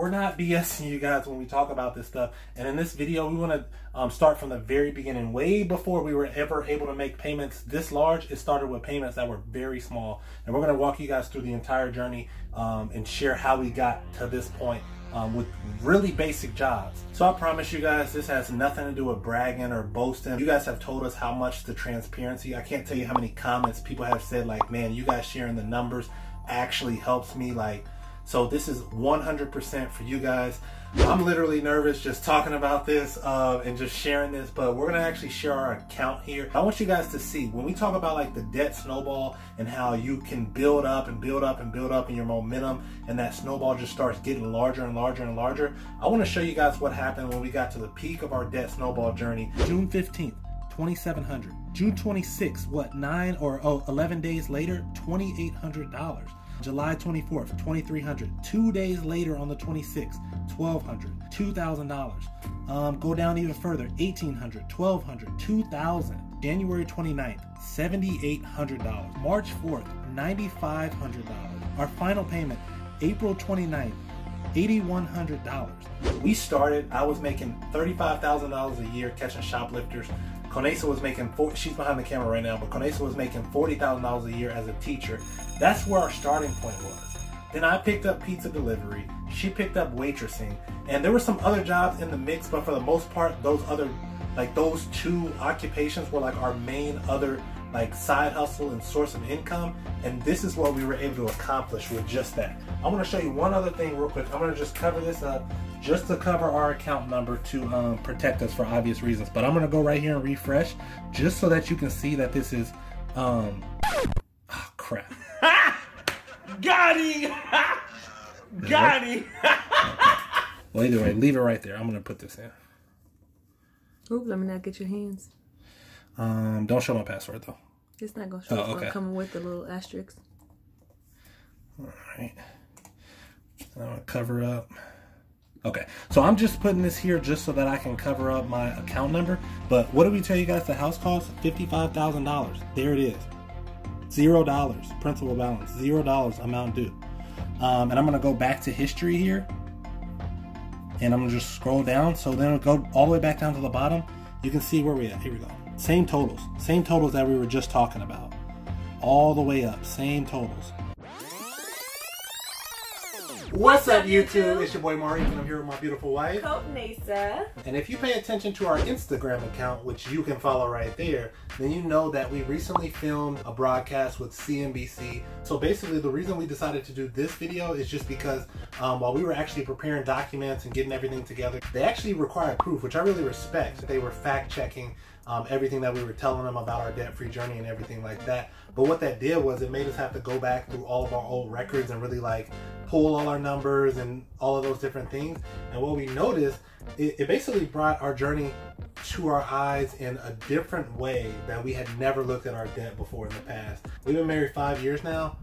we're not BSing you guys when we talk about this stuff. And in this video, we want to start from the very beginning, way before we were ever able to make payments this large. It started with payments that were very small. And we're going to walk you guys through the entire journey and share how we got to this point with really basic jobs. So I promise you guys, this has nothing to do with bragging or boasting. You guys have told us how much the transparency, I can't tell you how many comments people have said like, man, you guys sharing the numbers actually helps me. Like, so this is 100% for you guys. I'm literally nervous just talking about this and just sharing this, but we're gonna actually share our account here. I want you guys to see, when we talk about like the debt snowball and how you can build up and build up and build up in your momentum, and that snowball just starts getting larger and larger and larger. I wanna show you guys what happened when we got to the peak of our debt snowball journey. June 15th, $2,700. June 26th, what, 11 days later, $2,800. July 24th, $2,300. 2 days later on the 26th, $1,200, $2,000. Go down even further, $1,800, $1,200, $2,000. January 29th, $7,800. March 4th, $9,500. Our final payment, April 29th, $8,100. We started, I was making $35,000 a year catching shoplifters. Konesa was making, she's behind the camera right now, but Konesa was making $40,000 a year as a teacher. That's where our starting point was. Then I picked up pizza delivery. She picked up waitressing. And there were some other jobs in the mix, but for the most part, those two occupations were like our main other like side hustle and source of income. And this is what we were able to accomplish with just that. I want to show you one other thing real quick. I'm going to just cover this up just to cover our account number to protect us for obvious reasons. But I'm going to go right here and refresh just so that you can see that this is, oh crap. Got him! Got him! Well, either way, leave it right there. I'm going to put this in. Ooh, let me not get your hands. Don't show my password though. It's not going to show. Oh, okay. Coming with the little asterisk. All right. I'm going to cover up. Okay, so I'm just putting this here just so that I can cover up my account number. But what did we tell you guys the house cost? $55,000. There it is. $0 principal balance, $0 amount due. And I'm gonna go back to history here, and I'm gonna just scroll down. So then it'll go all the way back down to the bottom. You can see where we at. Here we go. Same totals that we were just talking about. All the way up, same totals. What's up, YouTube? It's your boy Maurice, and I'm here with my beautiful wife, Konesa. And if you pay attention to our Instagram account, which you can follow right there, then you know that we recently filmed a broadcast with CNBC. So basically, the reason we decided to do this video is just because while we were actually preparing documents and getting everything together, they actually required proof, which I really respect. They were fact-checking everything that we were telling them about our debt-free journey and everything like that. But what that did was it made us have to go back through all of our old records and really like pull all our numbers and all of those different things. And what we noticed, it basically brought our journey to our eyes in a different way that we had never looked at our debt before in the past. We've been married 5 years now.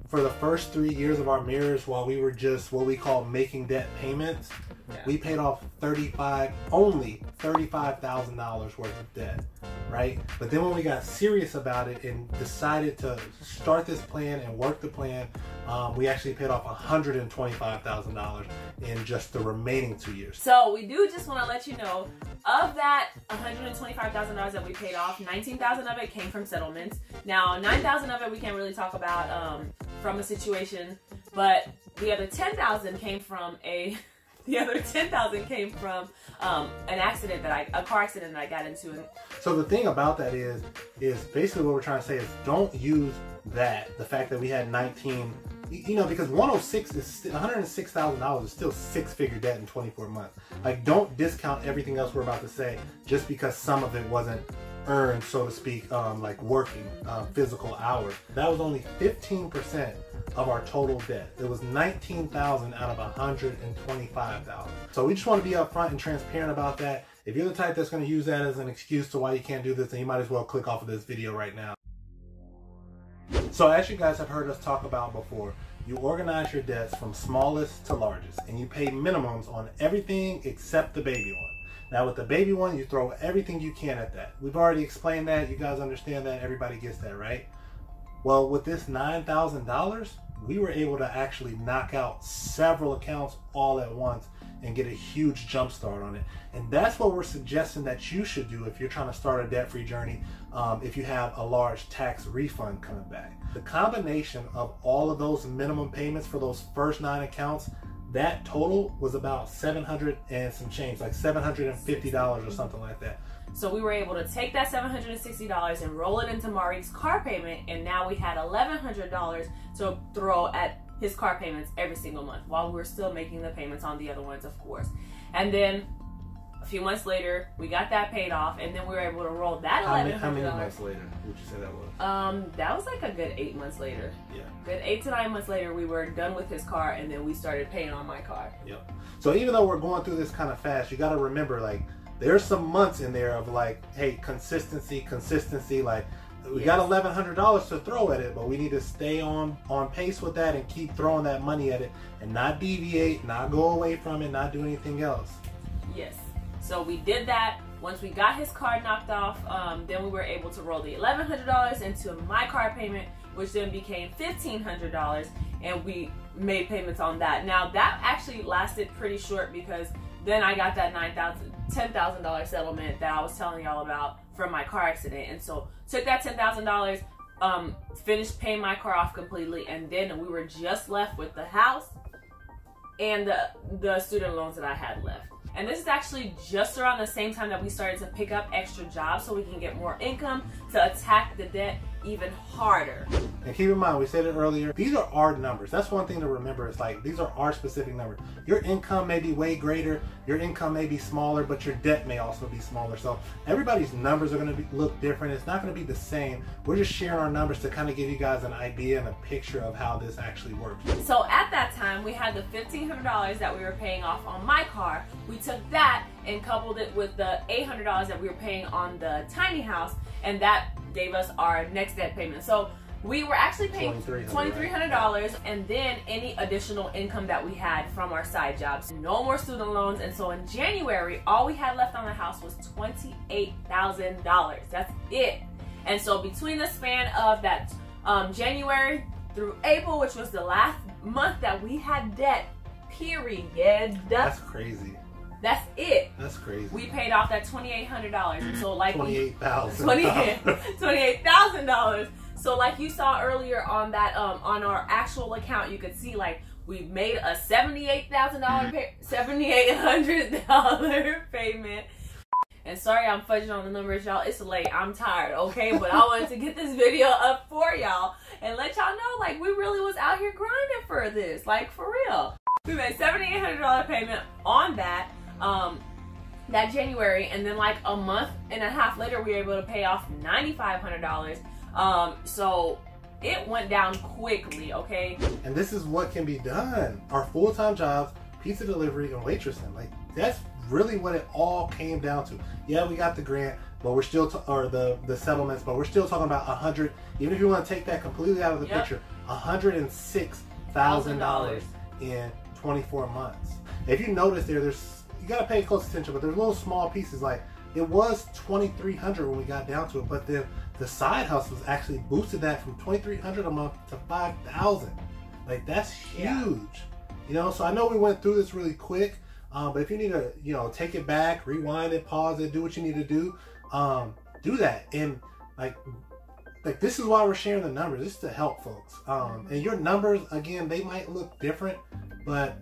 For the first 3 years of our marriage, while we were just what we call making debt payments, we paid off only $35,000 worth of debt, right? But then when we got serious about it and decided to start this plan and work the plan, we actually paid off $125,000 in just the remaining 2 years. So we do just want to let you know, of that $125,000 that we paid off, $19,000 of it came from settlements. Now, $9,000 of it we can't really talk about from a situation, but the other $10,000 came from an accident a car accident that I got into. So the thing about that is basically what we're trying to say is don't use the fact that we had 19, because $106,000 is still six-figure debt in 24 months. Like, don't discount everything else we're about to say just because some of it wasn't earned, so to speak, like working physical hours. That was only 15% of our total debt. It was $19,000 out of $125,000. So we just want to be upfront and transparent about that. If you're the type that's going to use that as an excuse to why you can't do this, then you might as well click off of this video right now. So as you guys have heard us talk about before, you organize your debts from smallest to largest, and you pay minimums on everything except the baby one. Now with the baby one, you throw everything you can at that. We've already explained that. You guys understand that. Everybody gets that, right? Well, with this $9,000, we were able to actually knock out several accounts all at once and get a huge jump start on it. And that's what we're suggesting that you should do if you're trying to start a debt-free journey, if you have a large tax refund coming back. The combination of all of those minimum payments for those first 9 accounts, that total was about $700 and some change, like $750 or something like that. So we were able to take that $760 and roll it into Marique's car payment, and now we had $1,100 to throw at his car payments every single month, while we were still making the payments on the other ones, of course. And then a few months later, we got that paid off, and then we were able to roll that $1,100. How many months later would you say that was? That was like a good 8 months later. Yeah. Good 8 to 9 months later, we were done with his car, and then we started paying on my car. Yep. So even though we're going through this kind of fast, you got to remember, like, there's some months in there of like, hey, consistency. Like, we got $1,100 to throw at it, but we need to stay on pace with that and keep throwing that money at it and not deviate, not go away from it, not do anything else. Yes. So we did that. Once we got his car knocked off, then we were able to roll the $1,100 into my car payment, which then became $1,500, and we made payments on that. Now that actually lasted pretty short, because then I got that $10,000 settlement that I was telling y'all about from my car accident, and so took that $10,000, finished paying my car off completely, and then we were just left with the house and the student loans that I had left. And this is actually just around the same time that we started to pick up extra jobs so we can get more income to attack the debt even harder. And keep in mind, we said it earlier, these are our numbers. That's one thing to remember. It's like, these are our specific numbers. Your income may be way greater, your income may be smaller, but your debt may also be smaller. So everybody's numbers are going to look different. It's not going to be the same. We're just sharing our numbers to kind of give you guys an idea and a picture of how this actually works. So at that time, we had the $1,500 that we were paying off on my car. We took that and coupled it with the $800 that we were paying on the tiny house, and that gave us our next debt payment. So we were actually paying $2,300, and then any additional income that we had from our side jobs. No more student loans. And so in January, all we had left on the house was $28,000. That's it. And so between the span of that January through April, which was the last month that we had debt, period. That's crazy. That's it. That's crazy. We paid off that $2,800, and so like $28,000. So like you saw earlier on that on our actual account, you could see like we made a $7,800 payment. And sorry I'm fudging on the numbers, y'all. It's late. I'm tired, okay? But I wanted to get this video up for y'all and let y'all know, like, we really was out here grinding for this, like, for real. We made $7,800 payment on that that January, and then like a month and a half later we were able to pay off $9,500. So it went down quickly, okay? And this is what can be done. Our full-time jobs, pizza delivery and waitressing, like, that's really what it all came down to. Yeah, we got the grant, but we're still or the settlements, but we're still talking about even if you want to take that completely out of the picture, $106,000 in 24 months. If you notice there's you gotta pay close attention, but there's little small pieces. Like, it was $2,300 when we got down to it, but then the side hustles actually boosted that from $2,300 a month to $5,000. Like, that's huge. Yeah. You know, so I know we went through this really quick, but if you need to, you know, take it back, rewind it, pause it, do what you need to do that. And like this is why we're sharing the numbers. This is to help folks. And your numbers, again, they might look different, but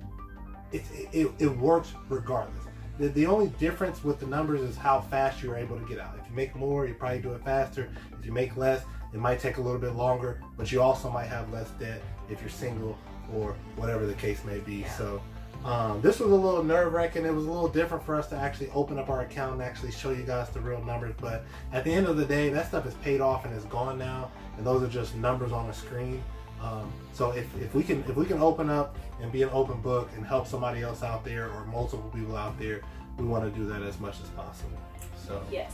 it works regardless. The only difference with the numbers is how fast you're able to get out. If you make more, you probably do it faster. If you make less, it might take a little bit longer, but you also might have less debt if you're single or whatever the case may be. Yeah. So this was a little nerve-wracking. It was a little different for us to actually open up our account and actually show you guys the real numbers. But at the end of the day, that stuff is paid off and is gone now, and those are just numbers on a screen. So if we can open up and be an open book and help somebody else out there or multiple people out there, we want to do that as much as possible. So yes.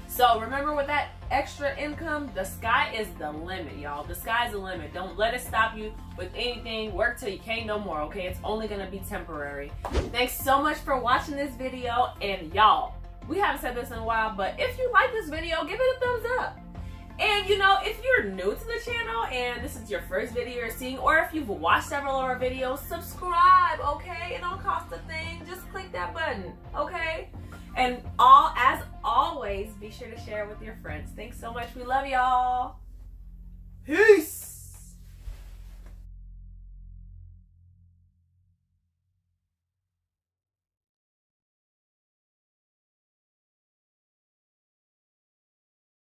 So remember, with that extra income, the sky is the limit, y'all. The sky's the limit. Don't let it stop you with anything. Work till you can't no more, okay? It's only gonna be temporary. Thanks so much for watching this video, and y'all, we haven't said this in a while, but if you like this video, give it a thumbs up. And you know, if you're new to the channel and this is your first video you're seeing, or if you've watched several of our videos, subscribe, okay? It don't cost a thing. Just click that button, okay? And as always, be sure to share it with your friends. Thanks so much. We love y'all. Peace.